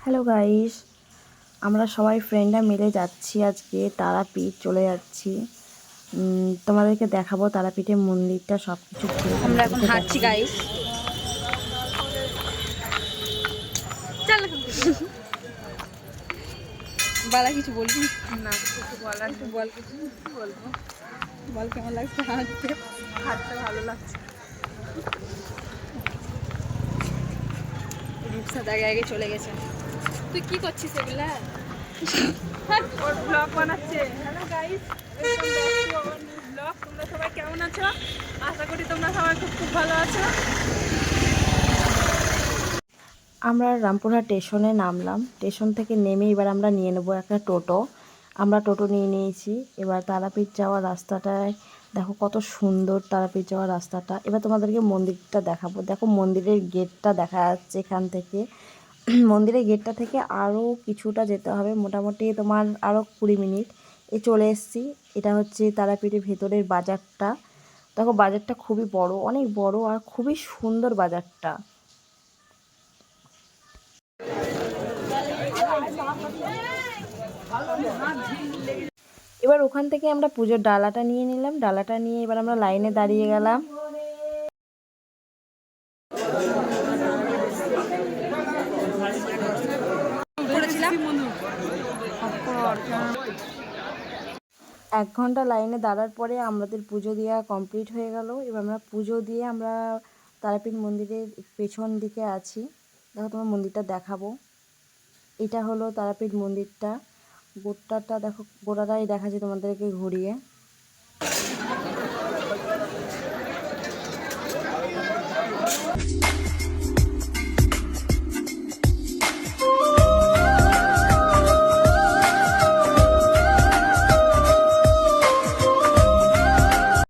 Hello guys, আমরা সবাই ফ্রেন্ডরা মিলে যাচ্ছি আজকে তারাপীঠ চলে যাচ্ছি। তোমাদেরকে দেখাবো তারাপীঠের মন্দিরটা সব কিছু ঘুরে আমরা এখন হাঁটছি গাইস। চল বালা কিছু বলবি না? কিছু বলার একটু বল, কিছু বলবো বল। কেমন লাগছে হাঁটতে? হাঁটতে ভালো লাগছে। রূপসা আগে আগে চলে গেছে। তুই কি করছিস এগুলা? ওর ব্লগ বানাচ্ছে। Hello guys, welcome back to our new blog. তোমরা সবাই কেমন আছো? আশা করি তোমরা সবাই খুব খুব ভালো আছো। আমরা রামপুরহাট স্টেশনে নামলাম। স্টেশন থেকে নেমে এবার আমরা নিয়ে নেবো একটা টোটো। আমরা টোটো নিয়ে নিয়েছি। এবার তারাপীঠ যাওয়ার রাস্তাটায় দেখো কত সুন্দর, তারাপীঠ যাওয়ার রাস্তাটা। এবার তোমাদেরকে মন্দিরটা দেখাবো। দেখো মন্দিরের গেটটা দেখা যাচ্ছে এখান থেকে। মন্দিরের গেটটা থেকে আরও কিছুটা যেতে হবে, মোটামুটি তোমার আরও 20 মিনিট। চলে এসেছি। এটা হচ্ছে তারাপীঠের ভেতরের বাজারটা। দেখো বাজারটা খুবই বড়, অনেক বড় আর খুবই সুন্দর বাজারটা। এবার ওখান থেকে আমরা পুজোর ডালাটা নিয়ে নিলাম। ডালাটা নিয়ে এবার আমরা লাইনে দাঁড়িয়ে গেলাম। এক ঘন্টা লাইনে দাঁড়ার পরে আমাদের পুজো দেওয়া কমপ্লিট হয়ে গেল। এবার আমরা পুজো দিয়ে আমরা তারাপীঠ মন্দিরের পেছন দিকে আছি। দেখো তোমার মন্দিরটা দেখাবো। এটা হলো তারাপীঠ মন্দিরটা। গোটাটা দেখো, গোটাটাই দেখাচ্ছি তোমাদেরকে ঘুরিয়ে।